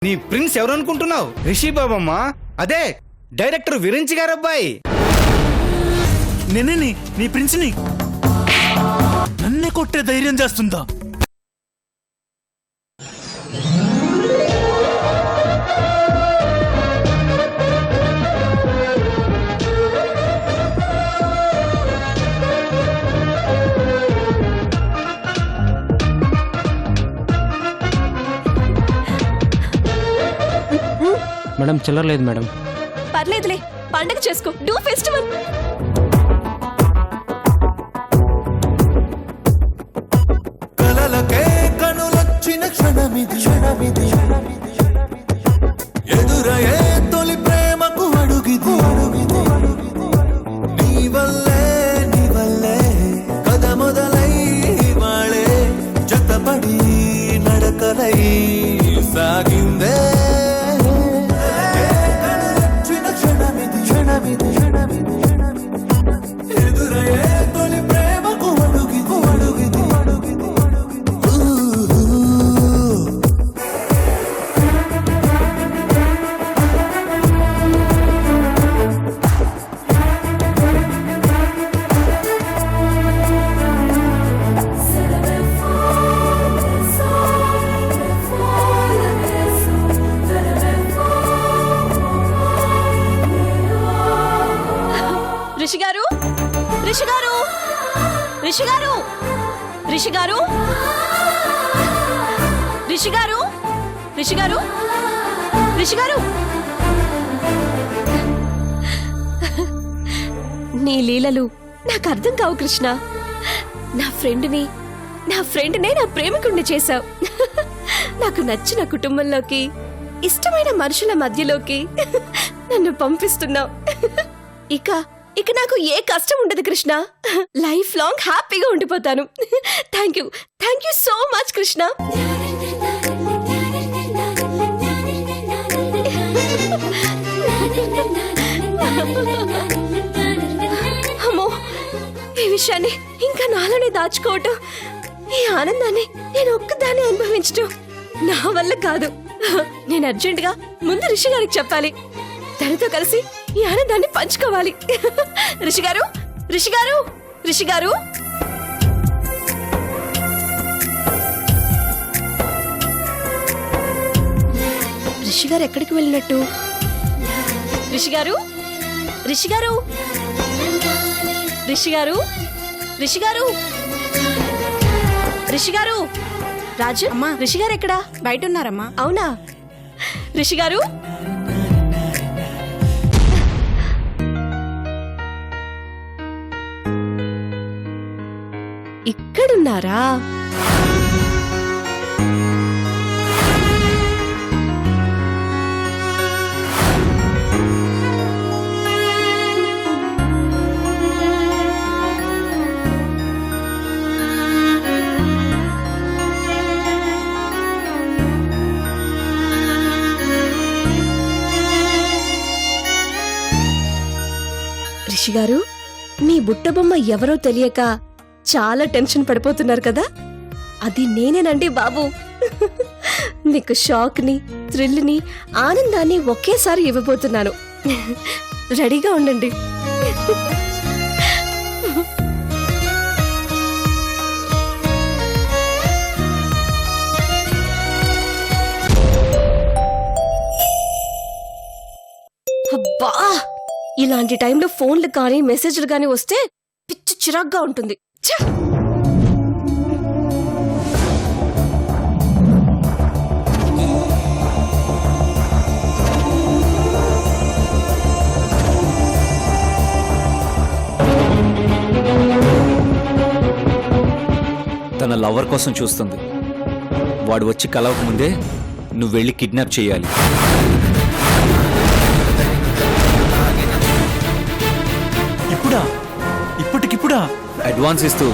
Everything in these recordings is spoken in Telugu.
నీ ప్రిన్స్ ఎవరు అనుకుంటున్నావు? రిషి బాబమ్మ, అదే డైరెక్టర్ విరించి గారు అబ్బాయి. నేనే నీ ప్రిన్స్ని. నన్నే కొట్టే ధైర్యం చేస్తుందా? మేడం చిల్లర లేదు మేడం. పర్లేదులే, పండగ చేసుకో. Do festival. కలలకే కనులొచ్చిన క్షణమిది, ఎదురయే తొలి ప్రేమకు అడుగిది. నీ వల్లే కథ మొదలై వాళే జతపడి నడకలై సాగిందే. రిషి గారు, రిషి గారు, రిషి గారు, రిషి గారు, రిషి గారు, రిషి గారు, రిషి గారు. నీ లీలలు నాకు అర్థం కావు కృష్ణ. నా ఫ్రెండ్నే నా ప్రేమికుణ్ణి చేశావు. నాకు నచ్చిన కుటుంబంలోకి, ఇష్టమైన మనుషుల మధ్యలోకి నన్ను పంపిస్తున్నావు. ఇక నాకు ఏ కష్టం ఉండదు కృష్ణ. లైఫ్ లాంగ్ హ్యాపీగా ఉండిపోతాను. Thank you so much Krishna. అమ్మో, ఈ విషయాన్ని ఇంకా నాలోనే దాచుకోవటం, ఈ ఆనందాన్ని నేను ఒక్కదాన్ని అనుభవించటం నా వల్ల కాదు. నేను అర్జెంటుగా ముందు రిషి గారికి చెప్పాలి. తనతో కలిసి ఈ ఆనందాన్ని పంచుకోవాలి. రిషి గారు, రిషి గారు, రిషి గారు. రిషి గారు ఎక్కడికి వెళ్ళినట్టు? రిషి గారు, రిషి గారు, రిషి గారు, రిషి గారు, రిషి గారు. రాజు అమ్మా, రిషి గారు ఎక్కడా? బయట ఉన్నారమ్మా. అవునా? రిషి గారు, ఇక్కడున్నారా? రిషి గారు, మీ బుట్టబొమ్మ ఎవరో తెలియక చాలా టెన్షన్ పడిపోతున్నారు కదా. అది నేనేనండి బాబు. మీకు షాక్ ని, థ్రిల్ ని, ఆనందాన్ని ఒకేసారి ఇవ్వబోతున్నాను. రెడీగా ఉండండి. అబ్బా, ఇలాంటి టైంలో ఫోన్లు కానీ మెసేజ్లు కానీ వస్తే పిచ్చి చిరాగ్గా ఉంటుంది. తన లవర్ కోసం చూస్తుంది. వాడు వచ్చి కలవక ముందే నువ్వు వెళ్ళి కిడ్నాప్ చేయాలి. ఇప్పటికిప్పుడా? అడ్వాన్స్ ఇస్తూ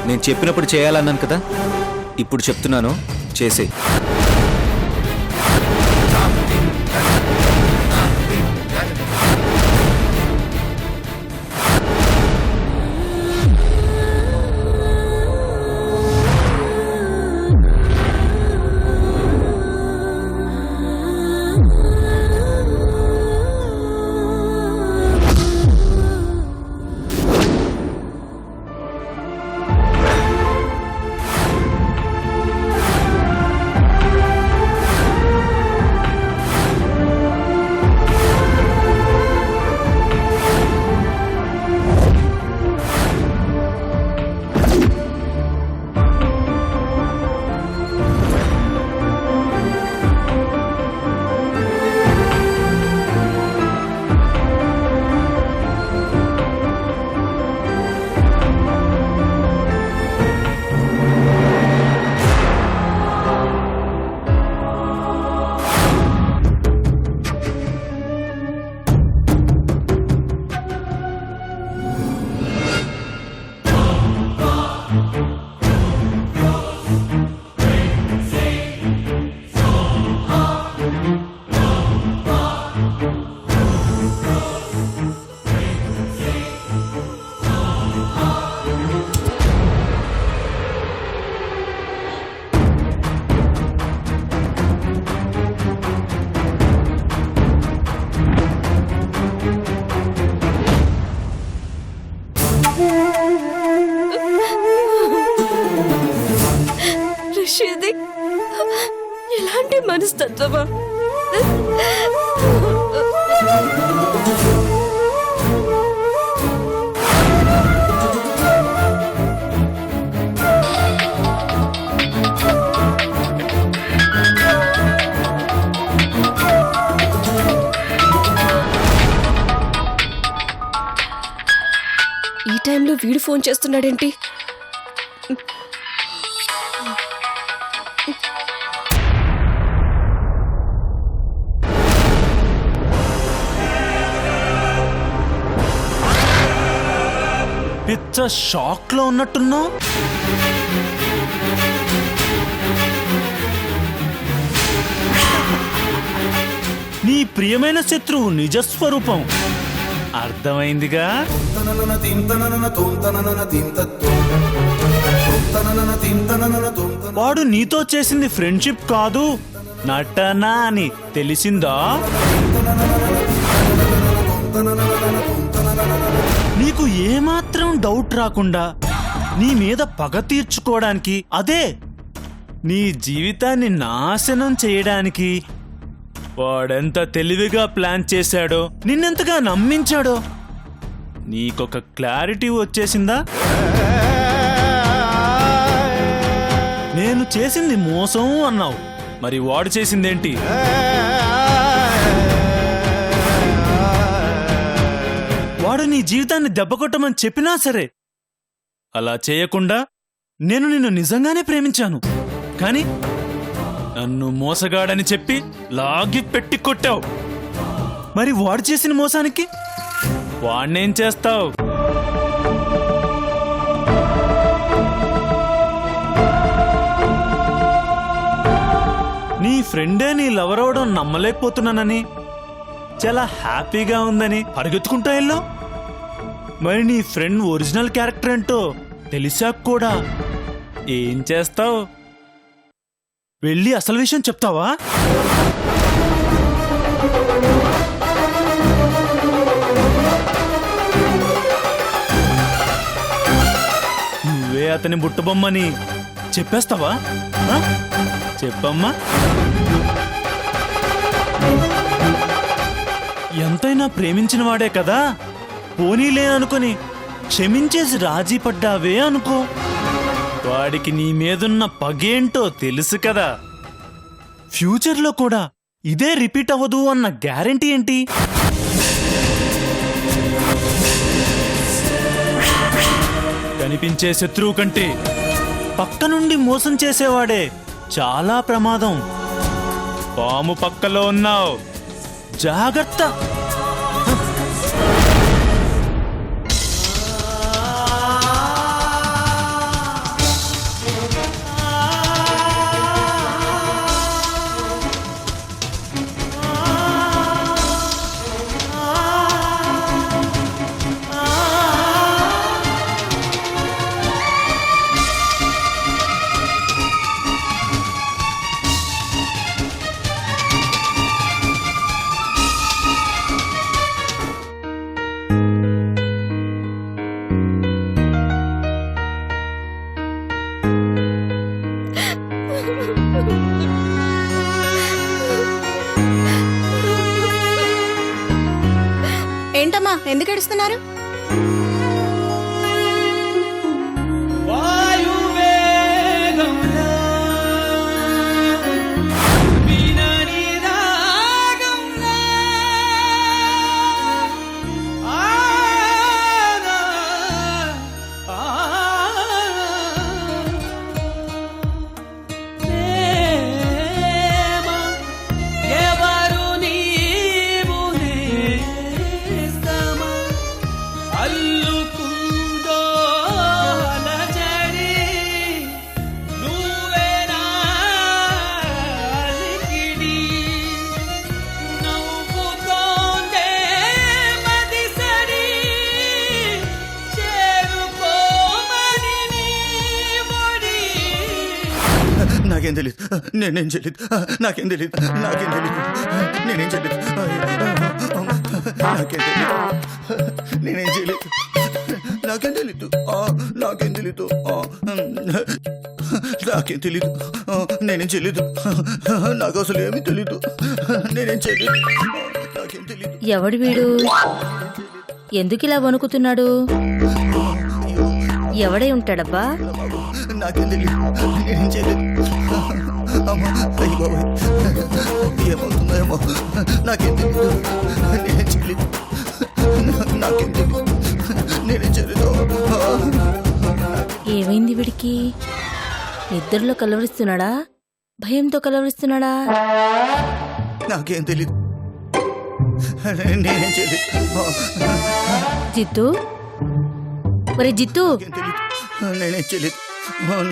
నేను చెప్పినప్పుడు చేయాలన్నాను కదా, ఇప్పుడు చెప్తున్నాను, చేసే. చెప్తావా? ఈ టైంలో వీడు ఫోన్ చేస్తున్నాడేంటి? పిచ్చ షాక్ లో ఉన్నట్టున్నావు. నీ ప్రియమైన శత్రువు నిజస్వరూపం అర్థమైందిగా. వాడు నీతో చేసింది ఫ్రెండ్షిప్ కాదు, నటన అని తెలిసిందా? నీకు ఏమాత్రం డౌట్ రాకుండా నీ మీద పగ తీర్చుకోవడానికి, అదే నీ జీవితాన్ని నాశనం చేయడానికి వాడెంత తెలివిగా ప్లాన్ చేశాడో, నిన్నెంతగా నమ్మించాడో నీకొక క్లారిటీ వచ్చేసిందా? నేను చేసింది మోసం అన్నావు, మరి వాడు చేసిందేంటి? వాడు నీ జీవితాన్ని దెబ్బకొట్టమని చెప్పినా సరే అలా చేయకుండా నేను నిన్ను నిజంగానే ప్రేమించాను, కానీ నన్ను మోసగాడని చెప్పి లాగి పెట్టి కొట్టావు. మరి వాడు చేసిన మోసానికి వాణ్ణేం చేస్తావు? నీ ఫ్రెండే నీ లవర్ అవడం నమ్మలేకపోతున్నానని, చాలా హ్యాపీగా ఉందని పరిగెత్తుకుంటా వెళ్ళావు. మరి నీ ఫ్రెండ్ ఒరిజినల్ క్యారెక్టర్ ఏంటో తెలిసాక కూడా ఏం చేస్తావు? వెళ్ళి అసలు విషయం చెప్తావా? నువ్వే అతని బుట్టబొమ్మని చెప్పేస్తావా? ఆ? చెప్పమ్మా. ఎంతైనా ప్రేమించిన వాడే కదా, పోనీలే అనుకుని క్షమించేసి రాజీ పడ్డావే అనుకో. వాడికి నీ మీదున్న పగేంటో తెలుసు కదా. ఫ్యూచర్లో కూడా ఇదే రిపీట్ అవ్వదు అన్న గ్యారెంటీ ఏంటి? కనిపించే శత్రువు కంటే పక్క నుండి మోసం చేసేవాడే చాలా ప్రమాదం. పాము పక్కలో ఉన్నావు, జాగ్రత్త. ఏంటమ్మా ఎందుకు ఏడుస్తున్నారు? నాకేం తెలీదు, నేనేం తెలీదు, నాకేం తెలీదు, నాకేం తెలీదు, నేనేం తెలీదు, నాకేం తెలీదు, నేనేం చేయలేదు, నాకేం తెలీదు, నాకేం తెలీదు. నాకేం తెలీదు. నేనేం చేయలేదు. నాకు అసలు ఏమీ తెలీదు. నేనేం చేయలేదు. నాకేం తెలీదు. ఎవడు వీడు? ఎందుకు ఇలా వణుకుతున్నాడు? ఎవడై ఉంటాడబ్బా? నాకేం తెలీదు. నేనేం చేయలేదు. అమ్మా, అయ్య బాబోయ్. ఏమవుతుందో ఏమో. నాకేం తెలీదు. నేనేం చేయలేదు. నాకేం తెలీదు. నేనేం చేయలేదు. ఏమైంది వీడికి? నిద్రలో కలవరిస్తున్నాడా? భయంతో కలవరిస్తున్నాడా? నాకేం తెలీదు. నేనేం చేయలేదు. జిత్తు, మరి జిత్తు, నాకేం తెలీదు. నేనేం చేయలేదు.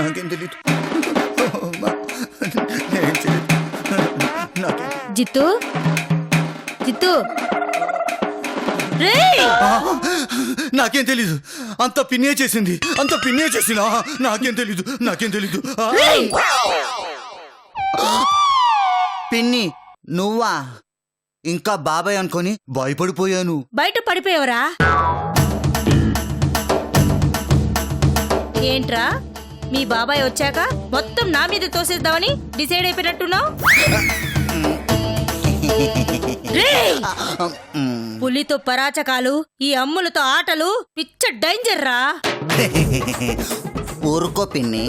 నాకేం తెలీదు. అమ్మా, నేనేం చేయలేదు. నాకేం తెలీదు. జిత్తు, జిత్తు, రేయ్! నాకేం తెలీదు. అంత పిన్నే చేసింది. అంత పిన్నే చేసినా నాకేం తెలీదు. నాకేం తెలీదు. పిన్ని నువ్వా? ఇంకా బాబాయ్ అనుకొని భయపడిపోయాను. బయట పడిపోయావరా? ఏంట్రా, మీ బాబాయ్ వచ్చాక మొత్తం నా మీద తోసేద్దామని డిసైడ్ అయిపోయినట్టున్నావు? రేయ్! పులితో పరాచకాలు, ఈ అమ్ములతో ఆటలు పిచ్చ డేంజర్ రా. ఊరుకో పిన్ని,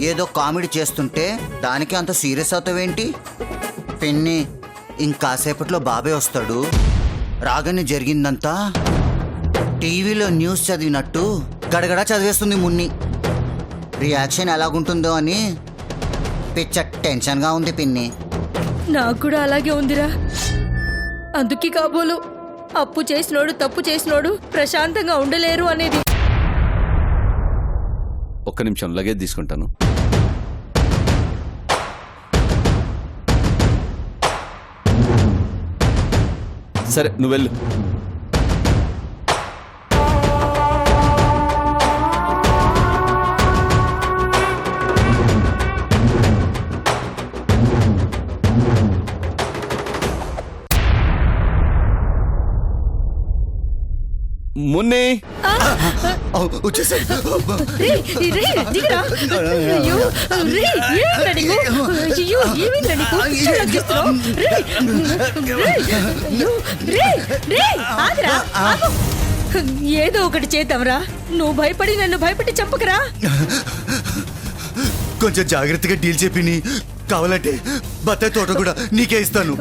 ఏదో కామెడీ చేస్తుంటే దానికి అంత సీరియస్ అవుతావేంటి? పిన్ని, ఇంకాసేపట్లో బాబాయ్ వస్తాడు. రాగానే జరిగిందంతా టీవీలో న్యూస్ చదివినట్టు గడగడ చదివేస్తుంది మున్ని. రియాక్షన్ ఎలాగుంటుందో అని పిచ్చ టెన్షన్గా ఉంది పిన్ని. నాకు కూడా అలాగే ఉందిరా. అందుకే కాబోలు అప్పు చేసినోడు తప్పు చేసినోడు ప్రశాంతంగా ఉండలేరు అనేది. ఒక్క నిమిషం లగేజ్ తీసుకుంటాను. సరే నువ్వు వెళ్ళు. మున్నే వచ్చేసాయి. రేయ్, రేయ్, దిగురా. అయ్యో, రేయ్, ఏంట్రా నీకు? అయ్యో, ఏమైందిరా నీకు? చాలా చేస్తున్నావు. రేయ్, రేయ్, అయ్యో, రేయ్, రేయ్, ఆగురా, ఆగు. ఏదో ఒకటి చేద్దాంరా. నువ్వు భయపడి నన్ను భయపెట్టి చంపకరా. కొంచెం జాగ్రత్తగా డీల్ చెప్పి కావాలంటే బత్తాయి తోట కూడా నీకే ఇస్తాను.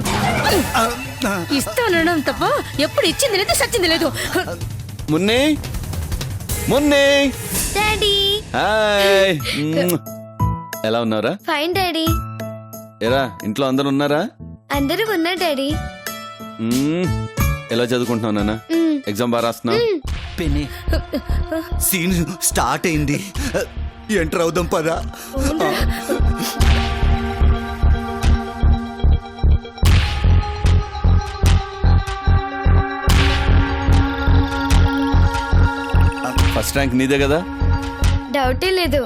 ఇస్తానడం తప్ప ఎప్పుడు ఇచ్చింది లేదు, సచ్చింది లేదు. మున్నే మున్నే డాడీ. హాయ్. ఎలా ఉన్నారా? Fine daddy. ఎరా ఇంట్లో అందరూ ఉన్నారా? అందరూ ఉన్నారు డాడీ. ఎలా చదువుకుంటున్నావు నాన్న? ఎగ్జామ్ బాగా రాస్తున్నావు? పిన్ని, సీన్ స్టార్ట్ అయింది. ఎంటర్ అవుదాం పదా. ఫస్ట్ ర్యాంక్ నీదే కదా? డౌటే లేదు.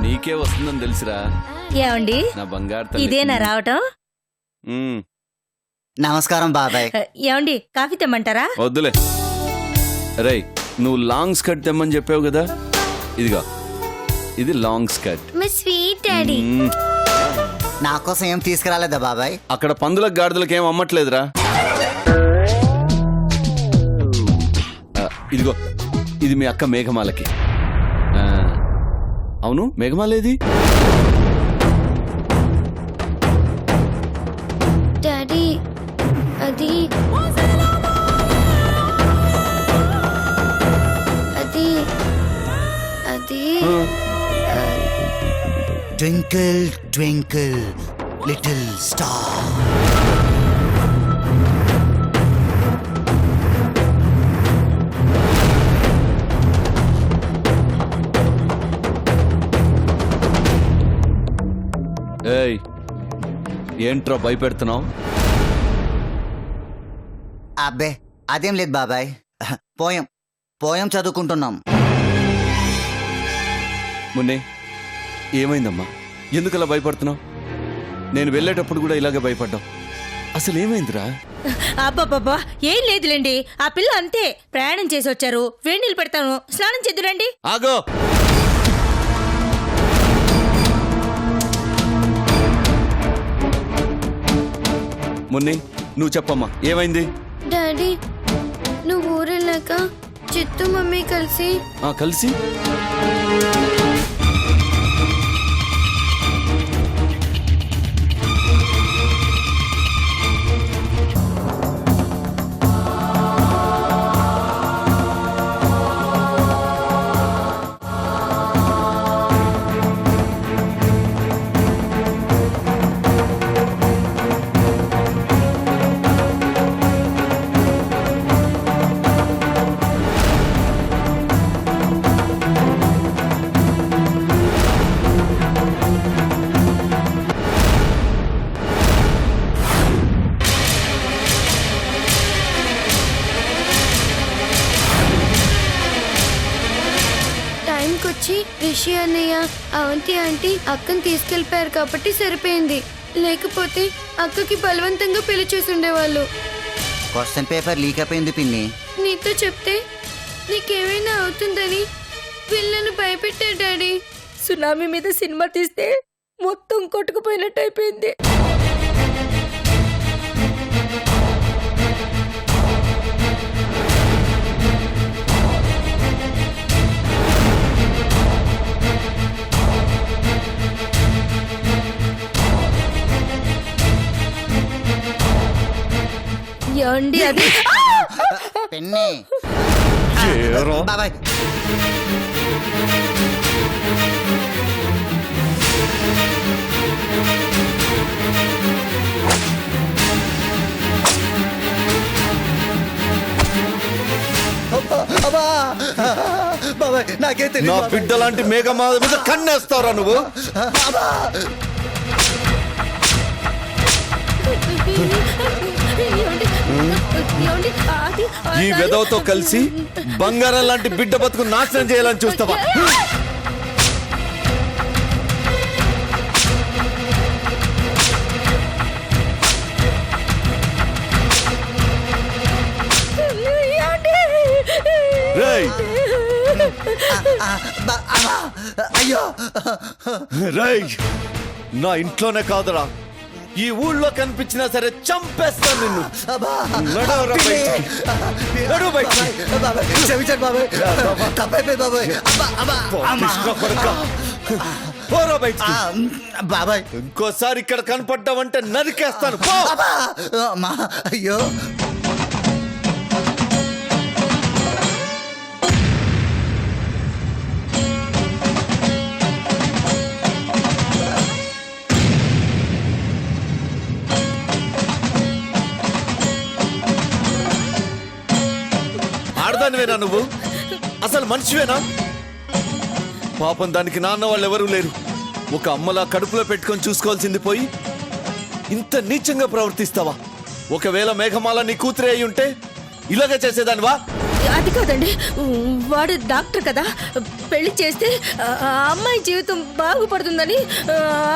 నీకే వస్తుందని తెలుసురా ఏమండి, నా బంగారు తల్లి. ఇదేనా రావటం? నమస్కారం బాబాయ్. ఏమండి, కాఫీ తెమ్మంటారా? వద్దులే. రై, నువ్వు లాంగ్ స్కర్ట్ తెమ్మని చెప్పావు కదా, ఇదిగో ఇది long skirt. My sweet daddy. నా కోసం ఏం తీసుకురాలేదా బాబాయ్? అక్కడ పందులకు గాడిదలకు ఏం అమ్మట్లేదురా. ఇదిగో ఇది మీ అక్క మేఘమాలకి. అవును, మేఘమాలేది? డాడీ అది అది అది ట్వింకిల్ ట్వింకిల్ లిటిల్ స్టార్. ఏయ్, ఏంట్రా భయపెడుతున్నావు? అబ్బే అదేం లేదు బాబాయ్, పోయం పోయం చదువుకుంటున్నాం. మున్నే, ఏమైందమ్మా? ఎందుకలా భయపడుతున్నావు? నేను వెళ్ళేటప్పుడు కూడా ఇలాగే భయపడ్డావు. అసలు ఏమైందిరా? అబ్బాబ్బా ఏం లేదులేండి, ఆ పిల్ల అంతే. ప్రయాణం చేసి వచ్చారు, వేడి నీళ్ళు పెడతాను, స్నానం చేద్దురండి. ఆగో. మున్ని, నువ్వు చెప్పమ్మా, ఏమైంది? డాడీ నువ్వు ఊరెళ్ళాక చిత్తు మమ్మీ కలిసి కలిసి టైంకొచ్చి రిషి అన్నయ్య అవంతి ఆంటీ అక్కని తీసుకెళ్ళిపోయారు కాబట్టి సరిపోయింది. లేకపోతే అక్కకి బలవంతంగా పెళ్లి చేసి ఉండేవాళ్ళు. క్వశ్చన్ పేపర్ లీక్ అయిపోయింది పిన్ని. నీతో చెప్తే నీకేమైనా అవుతుందని పిల్లలు భయపెట్టారు డాడీ. సునామీ మీద సినిమా తీస్తే మొత్తం కొట్టుకుపోయినట్టు అయిపోయింది. ఏమండి అది పిన్ని బాబాయ్. బాబాయ్ నాకేం నా తెలియదు. బిడ్డ లాంటి మేఘమాల మీద కన్నేస్తావురా నువ్వు? ఈ వెదవతో కలిసి బంగారం లాంటి బిడ్డ బతుకు నాశనం చేయాలని చూస్తావా? రేయ్, అయ్యో రేయ్, నా ఇంట్లోనే కాదురా, ఈ ఊళ్ళో కనిపించినా సరే చంపేస్తాను నిన్ను. నడవరా బయటికి. నడు బయటికి. బాబాయ్ క్షమించండి బాబాయ్, తప్పైపోయింది బాబాయ్. కృష్ణ కొడుకా. పోరా బయటికి. బాబాయ్ ఇంకోసారి ఇక్కడ కనపడ్డావంటే నరికేస్తాను. పో. అమ్మా అయ్యో. ఆడదానివేనా నువ్వు? అసలు మనిషివేనా? పాపం దానికి నాన్న వాళ్ళు ఎవరూ లేరు. ఒక అమ్మలా కడుపులో పెట్టుకొని చూసుకోవాల్సింది పోయి ఇంత నీచంగా ప్రవర్తిస్తావా? ఒకవేళ మేఘమాల నీ కూతురే అయి ఉంటే ఇలాగే చేసేదానివా? అది కాదండి, వాడు డాక్టర్ కదా, పెళ్లి చేస్తే ఆ అమ్మాయి జీవితం బాగుపడుతుందని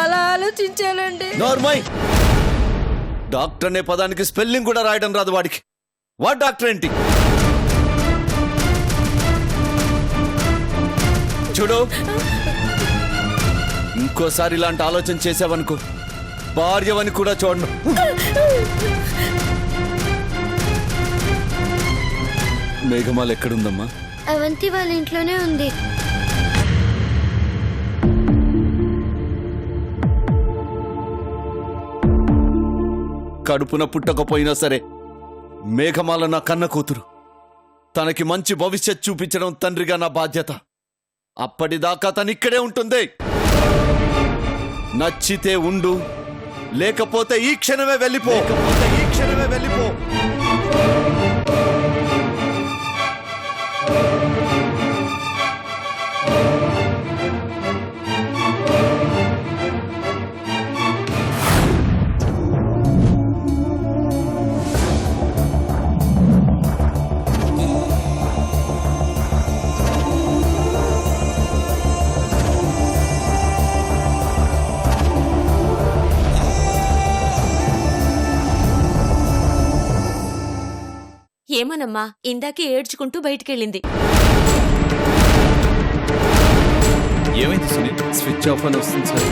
అలా ఆలోచించానండి. నార్మల్. డాక్టర్ అనే పదానికి స్పెల్లింగ్ కూడా రాయడం రాదు వాడికి. వాడు డాక్టర్ ఏంటి? చూడు, ఇంకోసారి ఇలాంటి ఆలోచన చేసావనుకో, భార్యవని కూడా చూడను. మేఘమాల ఎక్కడుందమ్మా? అవంతి వాళ్ళ ఇంట్లోనే ఉంది. కడుపున పుట్టకపోయినా సరే మేఘమాల నా కన్న కూతురు. తనకి మంచి భవిష్యత్ చూపించడం తండ్రిగా నా బాధ్యత. అప్పటిదాకా తను ఇక్కడే ఉంటుంది. నచ్చితే ఉండు, లేకపోతే ఈ క్షణమే వెళ్ళిపో. ఏమోనమ్మా ఇందాకే ఏడ్చుకుంటూ బయటికెళ్ళింది. ఏమైంది సునీల్? స్విచ్ ఆఫ్ అని వస్తుంది సార్.